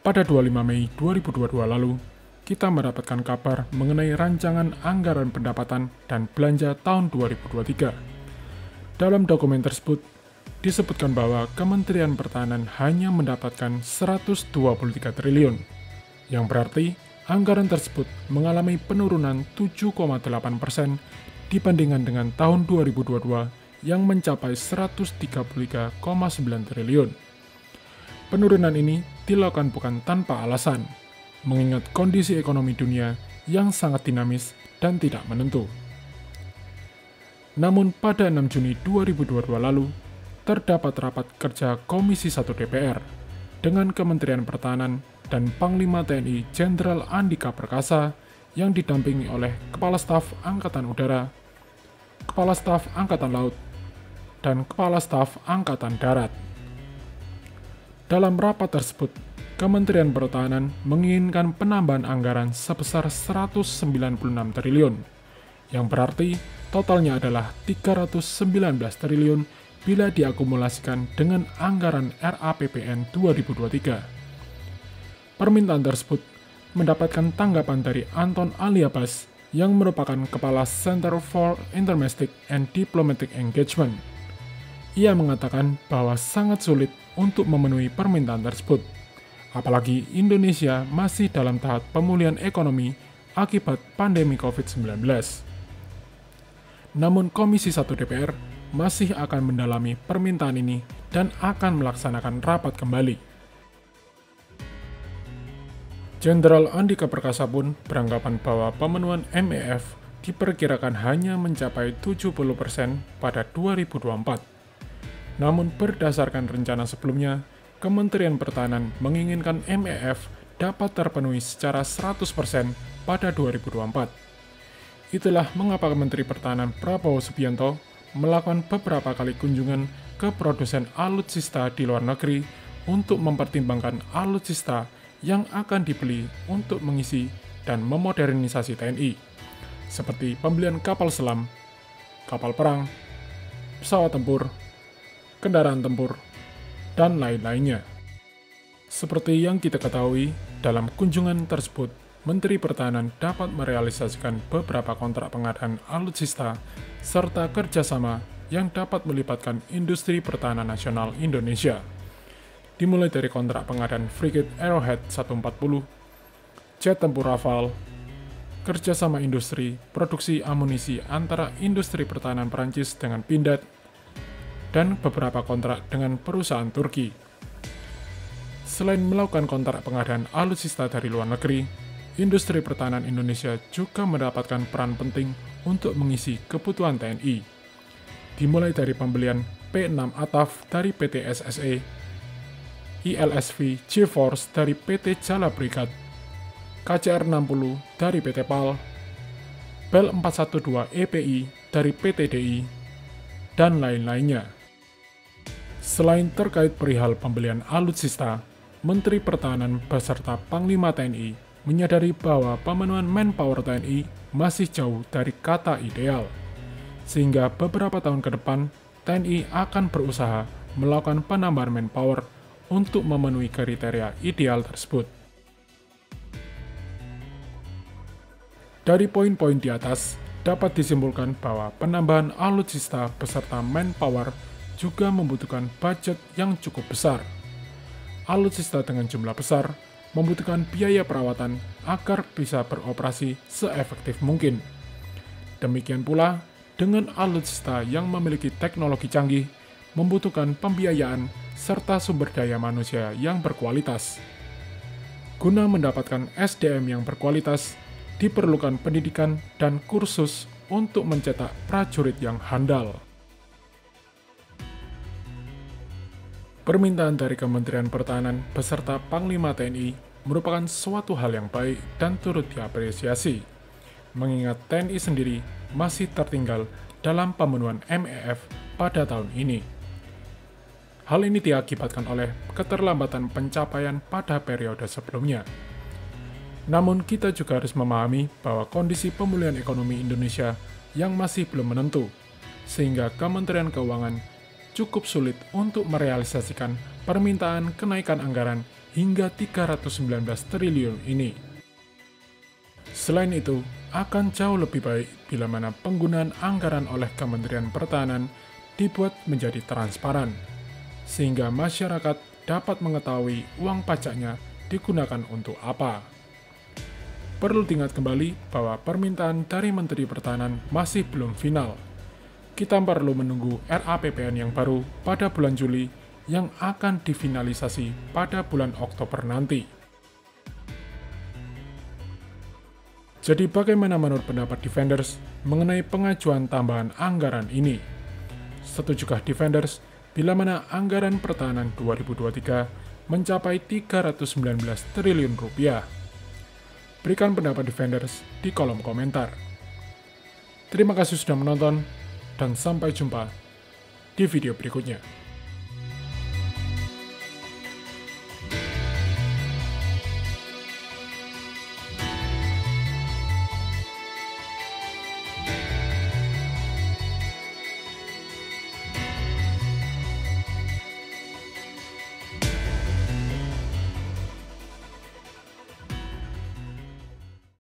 Pada 25 Mei 2022 lalu, kita mendapatkan kabar mengenai rancangan anggaran pendapatan dan belanja tahun 2023. Dalam dokumen tersebut, disebutkan bahwa Kementerian Pertahanan hanya mendapatkan 123 triliun, yang berarti anggaran tersebut mengalami penurunan 7,8% dibandingkan dengan tahun 2022 yang mencapai 133,9 triliun. Penurunan ini dilakukan bukan tanpa alasan, mengingat kondisi ekonomi dunia yang sangat dinamis dan tidak menentu. Namun pada 6 Juni 2022 lalu, terdapat rapat kerja Komisi 1 DPR dengan Kementerian Pertahanan dan Panglima TNI Jenderal Andika Perkasa yang didampingi oleh Kepala Staf Angkatan Udara, Kepala Staf Angkatan Laut, dan Kepala Staf Angkatan Darat. Dalam rapat tersebut, Kementerian Pertahanan menginginkan penambahan anggaran sebesar 196 triliun, yang berarti totalnya adalah 319 triliun bila diakumulasikan dengan anggaran RAPBN 2023. Permintaan tersebut mendapatkan tanggapan dari Anton Aliabas yang merupakan Kepala Center for Intermestic and Diplomatic Engagement. Ia mengatakan bahwa sangat sulit untuk memenuhi permintaan tersebut, apalagi Indonesia masih dalam tahap pemulihan ekonomi akibat pandemi COVID-19. Namun Komisi 1 DPR masih akan mendalami permintaan ini dan akan melaksanakan rapat kembali. Jenderal Andika Perkasa pun beranggapan bahwa pemenuhan MEF diperkirakan hanya mencapai 70% pada 2024. Namun berdasarkan rencana sebelumnya, Kementerian Pertahanan menginginkan MEF dapat terpenuhi secara 100% pada 2024. Itulah mengapa Menteri Pertahanan Prabowo Subianto melakukan beberapa kali kunjungan ke produsen alutsista di luar negeri untuk mempertimbangkan alutsista yang akan dibeli untuk mengisi dan memodernisasi TNI, seperti pembelian kapal selam, kapal perang, pesawat tempur, kendaraan tempur, dan lain-lainnya. Seperti yang kita ketahui, dalam kunjungan tersebut, Menteri Pertahanan dapat merealisasikan beberapa kontrak pengadaan alutsista serta kerjasama yang dapat melibatkan industri pertahanan nasional Indonesia, dimulai dari kontrak pengadaan frigate Arrowhead 140, jet tempur Rafale, kerjasama industri produksi amunisi antara industri pertahanan Perancis dengan Pindad, dan beberapa kontrak dengan perusahaan Turki. Selain melakukan kontrak pengadaan alutsista dari luar negeri, industri pertahanan Indonesia juga mendapatkan peran penting untuk mengisi kebutuhan TNI, dimulai dari pembelian P6 ATAF dari PT SSE, ILSV GeForce dari PT Jala Brigade, KCR-60 dari PT PAL, Bel 412 EPI dari PT DI, dan lain-lainnya. Selain terkait perihal pembelian alutsista, Menteri Pertahanan beserta Panglima TNI menyadari bahwa pemenuhan manpower TNI masih jauh dari kata ideal, sehingga beberapa tahun ke depan TNI akan berusaha melakukan penambahan manpower untuk memenuhi kriteria ideal tersebut. Dari poin-poin di atas, dapat disimpulkan bahwa penambahan alutsista beserta manpower juga membutuhkan budget yang cukup besar. Alutsista dengan jumlah besar membutuhkan biaya perawatan agar bisa beroperasi seefektif mungkin. Demikian pula, dengan alutsista yang memiliki teknologi canggih, membutuhkan pembiayaan serta sumber daya manusia yang berkualitas. Guna mendapatkan SDM yang berkualitas, diperlukan pendidikan dan kursus untuk mencetak prajurit yang handal. Permintaan dari Kementerian Pertahanan beserta Panglima TNI merupakan suatu hal yang baik dan turut diapresiasi, mengingat TNI sendiri masih tertinggal dalam pemenuhan MEF pada tahun ini. Hal ini diakibatkan oleh keterlambatan pencapaian pada periode sebelumnya. Namun kita juga harus memahami bahwa kondisi pemulihan ekonomi Indonesia yang masih belum menentu, sehingga Kementerian Keuangan cukup sulit untuk merealisasikan permintaan kenaikan anggaran hingga 319 triliun ini. Selain itu, akan jauh lebih baik bila mana penggunaan anggaran oleh Kementerian Pertahanan dibuat menjadi transparan, sehingga masyarakat dapat mengetahui uang pajaknya digunakan untuk apa. Perlu diingat kembali bahwa permintaan dari Menteri Pertahanan masih belum final. Kita perlu menunggu RAPBN yang baru pada bulan Juli yang akan difinalisasi pada bulan Oktober nanti. Jadi bagaimana menurut pendapat Defenders mengenai pengajuan tambahan anggaran ini? Setujukah Defenders bila mana anggaran pertahanan 2023 mencapai 319 triliun rupiah? Berikan pendapat Defenders di kolom komentar. Terima kasih sudah menonton, dan sampai jumpa di video berikutnya.